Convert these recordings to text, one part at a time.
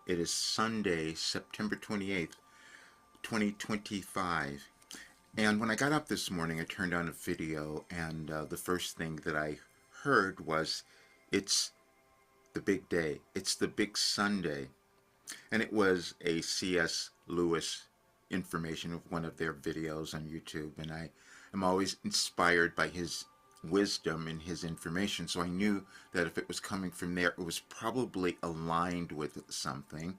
It is Sunday, September 28th, 2025. And when I got up this morning, I turned on a video, and the first thing that I heard was, it's the big day. It's the big Sunday. And it was a C.S. Lewis information of one of their videos on YouTube. And I am always inspired by his wisdom and his information. So I knew that if it was coming from there, it was probably aligned with something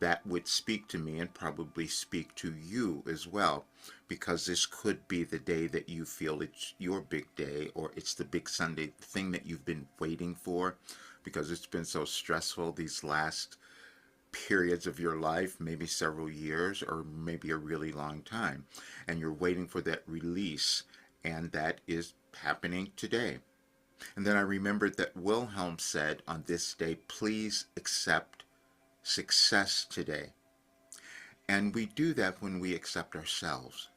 that would speak to me and probably speak to you as well, because this could be the day that you feel it's your big day, or it's the big Sunday, the thing that you've been waiting for, because it's been so stressful these last periods of your life, maybe several years or maybe a really long time, and you're waiting for that release, and that is happening today. And then I remembered that Wilhelm said on this day, please accept success today. And we do that when we accept ourselves,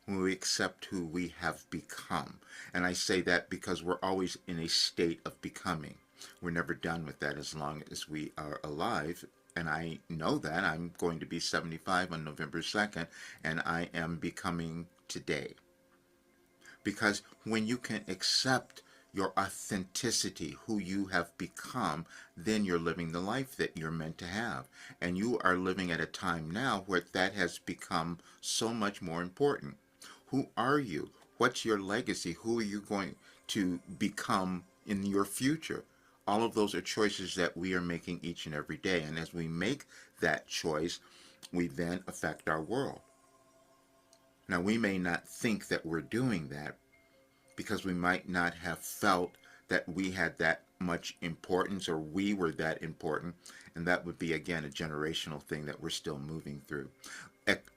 when we accept who we have become. And I say that because we're always in a state of becoming. We're never done with that as long as we are alive. And I know that. I'm going to be 75 on November 2nd, and I am becoming today. Because when you can accept your authenticity, who you have become, then you're living the life that you're meant to have. And you are living at a time now where that has become so much more important. Who are you? What's your legacy? Who are you going to become in your future? All of those are choices that we are making each and every day. And as we make that choice, we then affect our world. Now, we may not think that we're doing that, because we might not have felt that we had that much importance, or we were that important. And that would be, again, a generational thing that we're still moving through.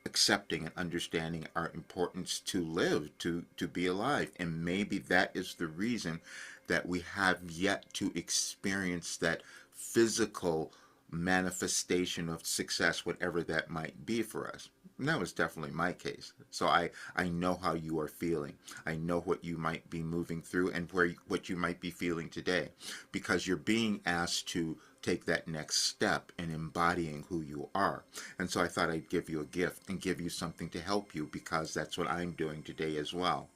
Accepting and understanding our importance to live, to be alive. And maybe that is the reason that we have yet to experience that physical manifestation of success, whatever that might be for us. And that was definitely my case. So I know how you are feeling. I know what you might be moving through and what you might be feeling today, because you're being asked to take that next step in embodying who you are. And so I thought I'd give you a gift and give you something to help you, because that's what I'm doing today as well.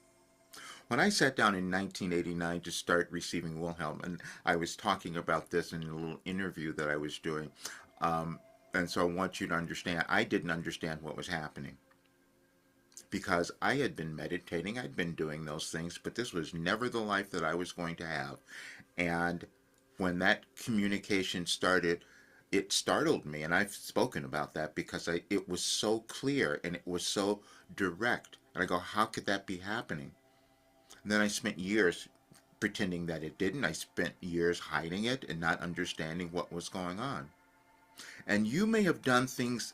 When I sat down in 1989 to start receiving Wilhelm, and I was talking about this in a little interview that I was doing, and so I want you to understand, I didn't understand what was happening, because I had been meditating, I'd been doing those things, but this was never the life that I was going to have. And when that communication started, it startled me, and I've spoken about that because it was so clear and it was so direct. And I go, how could that be happening? And then I spent years pretending that it didn't. I spent years hiding it and not understanding what was going on. And you may have done things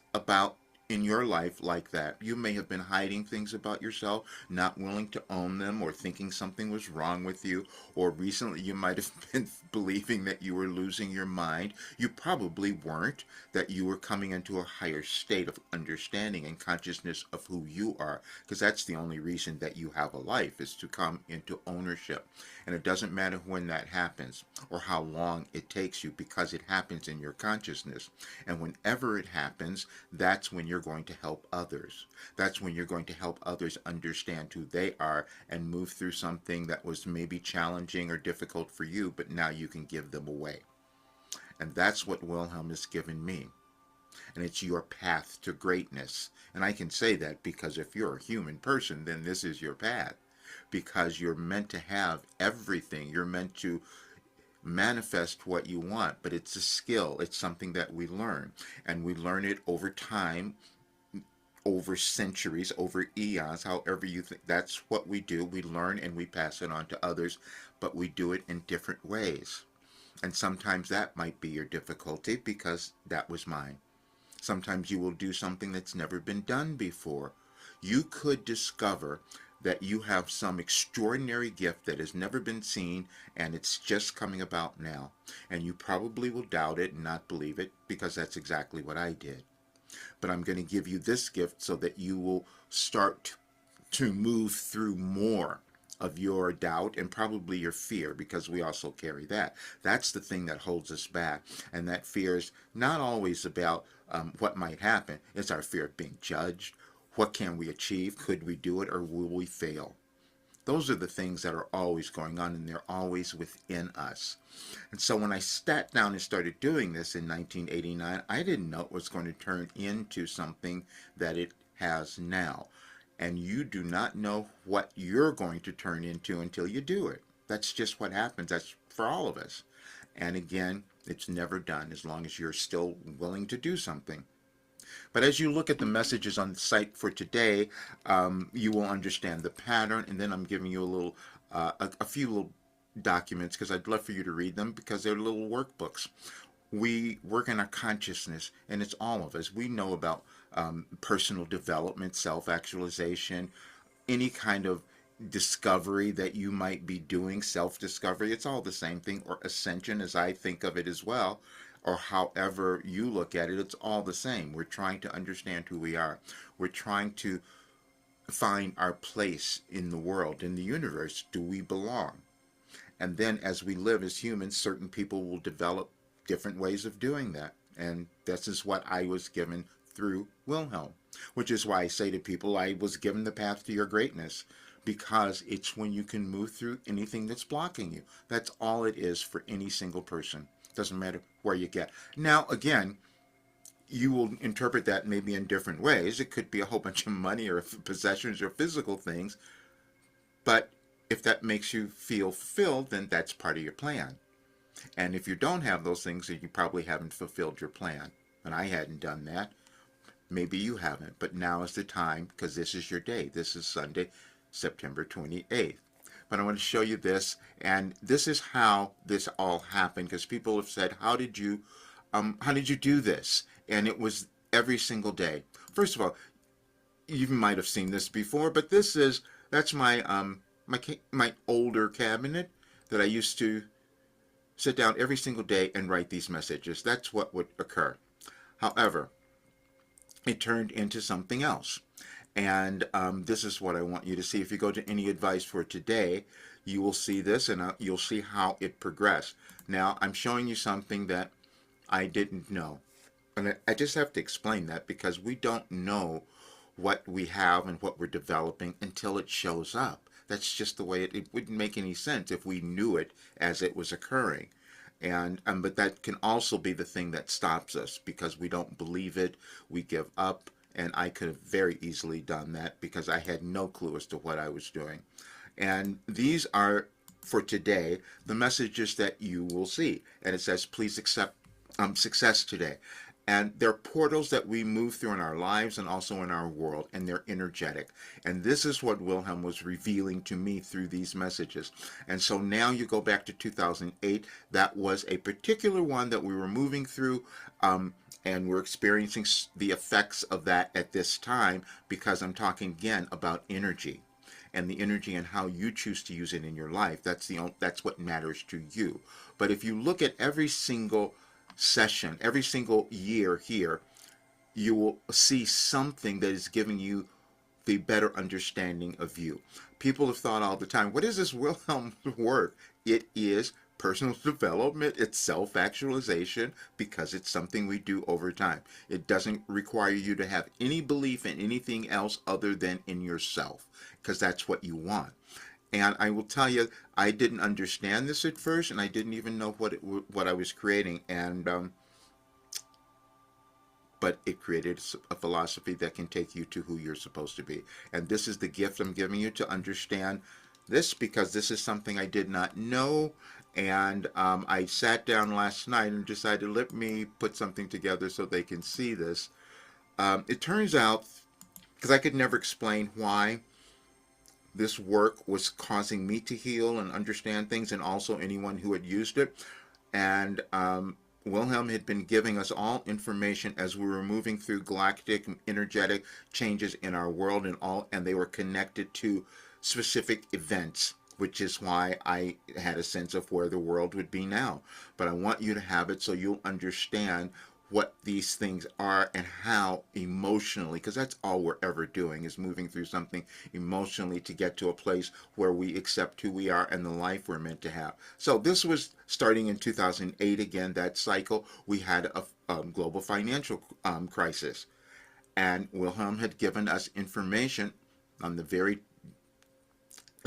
in your life like that. You may have been hiding things about yourself, not willing to own them, or thinking something was wrong with you. Or recently you might have been believing that you were losing your mind. You probably weren't, that you were coming into a higher state of understanding and consciousness of who you are. Because that's the only reason that you have a life, is to come into ownership. And it doesn't matter when that happens or how long it takes you, because it happens in your consciousness. And whenever it happens, that's when you're going to help others. That's when you're going to help others understand who they are and move through something that was maybe challenging or difficult for you, but now you can give them away. And that's what Wilhelm has given me. And it's your path to greatness. And I can say that because if you're a human person, then this is your path. Because you're meant to have everything. You're meant to manifest what you want, but it's a skill. It's something that we learn, and we learn it over time, over centuries, over eons, however you think. That's what we do. We learn and we pass it on to others, but we do it in different ways. And sometimes that might be your difficulty, because that was mine. Sometimes you will do something that's never been done before. You could discover that you have some extraordinary gift that has never been seen, and it's just coming about now. And you probably will doubt it and not believe it, because that's exactly what I did. But I'm going to give you this gift so that you will start to move through more of your doubt and probably your fear, because we also carry that. That's the thing that holds us back. And that fear is not always about what might happen. It's our fear of being judged. What can we achieve? Could we do it, or will we fail? Those are the things that are always going on, and they're always within us. And so when I sat down and started doing this in 1989, I didn't know it was going to turn into something that it has now. And you do not know what you're going to turn into until you do it. That's just what happens. That's for all of us. And again, it's never done as long as you're still willing to do something. But as you look at the messages on the site for today, you will understand the pattern. And then I'm giving you a few little documents, because I'd love for you to read them, because they're little workbooks. We work in our consciousness, and it's all of us. We know about personal development, self-actualization, any kind of discovery that you might be doing, self-discovery. It's all the same thing, or ascension, as I think of it as well, or however you look at it. It's all the same. We're trying to understand who we are. We're trying to find our place in the world, in the universe. Do we belong? And then as we live as humans, certain people will develop different ways of doing that. And this is what I was given through Wilhelm, which is why I say to people, I was given the path to your greatness, because it's when you can move through anything that's blocking you. That's all it is for any single person. Doesn't matter where you get. Now, again, you will interpret that maybe in different ways. It could be a whole bunch of money or possessions or physical things. But if that makes you feel fulfilled, then that's part of your plan. And if you don't have those things, then you probably haven't fulfilled your plan. And I hadn't done that. Maybe you haven't. But now is the time, because this is your day. This is Sunday, September 28th. But I want to show you this, and this is how this all happened, because people have said, how did you do this? And it was every single day. First of all, you might have seen this before, but that's my my older cabinet that I used to sit down every single day and write these messages. That's what would occur. However, it turned into something else. And this is what I want you to see. If you go to any advice for today, you will see this, and you'll see how it progressed. Now, I'm showing you something that I didn't know. And I just have to explain that, because we don't know what we have and what we're developing until it shows up. That's just the way it wouldn't make any sense if we knew it as it was occurring. And but that can also be the thing that stops us, because we don't believe it, we give up. And I could have very easily done that, because I had no clue as to what I was doing. And these are, for today, the messages that you will see. And it says, please accept success today. And they're portals that we move through in our lives and also in our world, and they're energetic. And this is what Wilhelm was revealing to me through these messages. And so now you go back to 2008. That was a particular one that we were moving through, and we're experiencing the effects of that at this time, because I'm talking again about energy, and the energy and how you choose to use it in your life. That's what matters to you. But if you look at every single session, every single year here, you will see something that is giving you the better understanding of you. People have thought all the time, what is this Wilhelm work? It is personal development, it's self-actualization, because it's something we do over time. It doesn't require you to have any belief in anything else other than in yourself, because that's what you want. And I will tell you, I didn't understand this at first, and I didn't even know what I was creating. And but it created a philosophy that can take you to who you're supposed to be. And this is the gift I'm giving you to understand this, because this is something I did not know. And I sat down last night and decided, let me put something together so they can see this. It turns out, because I could never explain why this work was causing me to heal and understand things, and also anyone who had used it. And Wilhelm had been giving us all information as we were moving through galactic energetic changes in our world, and they were connected to specific events, which is why I had a sense of where the world would be now. But I want you to have it so you'll understand what these things are and how emotionally, because that's all we're ever doing is moving through something emotionally to get to a place where we accept who we are and the life we're meant to have. So this was starting in 2008 again, that cycle. We had a global financial crisis, and Wilhelm had given us information on the very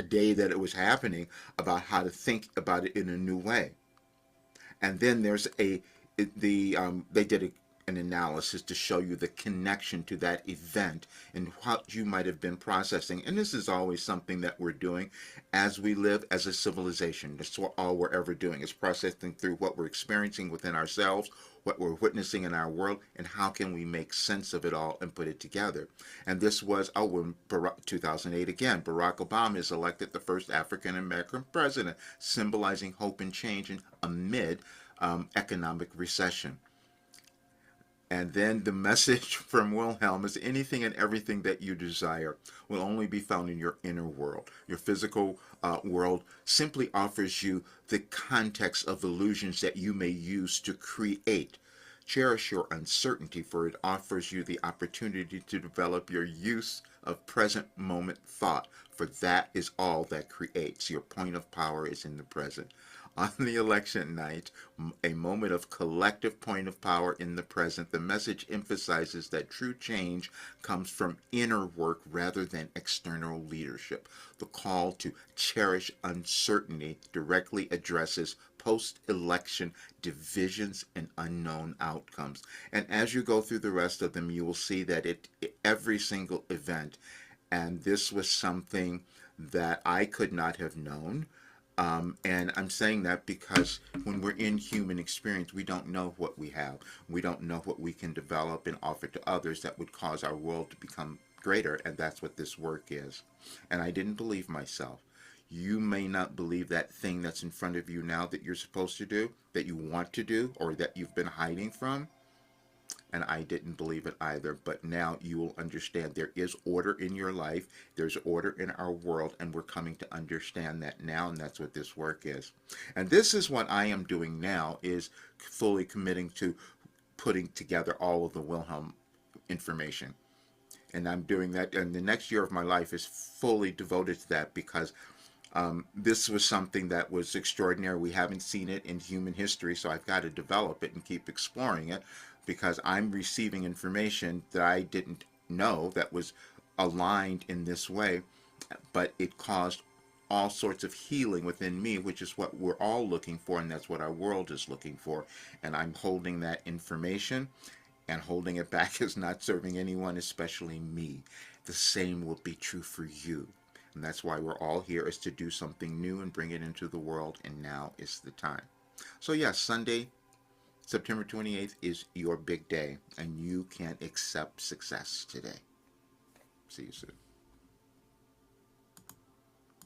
day that it was happening about how to think about it in a new way. And then there's they did an analysis to show you the connection to that event and what you might have been processing. And this is always something that we're doing as we live as a civilization. That's all we're ever doing is processing through what we're experiencing within ourselves, what we're witnessing in our world, and how can we make sense of it all and put it together. And this was, when 2008 again, Barack Obama is elected the first African American president, symbolizing hope and change amid economic recession. And then the message from Wilhelm is anything and everything that you desire will only be found in your inner world. Your physical world simply offers you the context of illusions that you may use to create. Cherish your uncertainty, for it offers you the opportunity to develop your use of present moment thought, for that is all that creates. Your point of power is in the present. On the election night, a moment of collective point of power in the present, the message emphasizes that true change comes from inner work rather than external leadership. The call to cherish uncertainty directly addresses post-election divisions and unknown outcomes. And as you go through the rest of them, you will see that every single event, and this was something that I could not have known. And I'm saying that because when we're in human experience, we don't know what we have. We don't know what we can develop and offer to others that would cause our world to become greater. And that's what this work is. And I didn't believe myself. You may not believe that thing that's in front of you now that you're supposed to do, that you want to do, or that you've been hiding from. And I didn't believe it either. But now you will understand there is order in your life. There's order in our world, and we're coming to understand that now, and that's what this work is. And this is what I am doing now, is fully committing to putting together all of the Wilhelm information. And I'm doing that, and the next year of my life is fully devoted to that because this was something that was extraordinary. We haven't seen it in human history, so I've got to develop it and keep exploring it because I'm receiving information that I didn't know that was aligned in this way, but it caused all sorts of healing within me, which is what we're all looking for, and that's what our world is looking for. And I'm holding that information, and holding it back is not serving anyone, especially me. The same will be true for you. And that's why we're all here, is to do something new and bring it into the world, and now is the time. So yes, Sunday, September 28th is your big day, and you can accept success today. See you soon.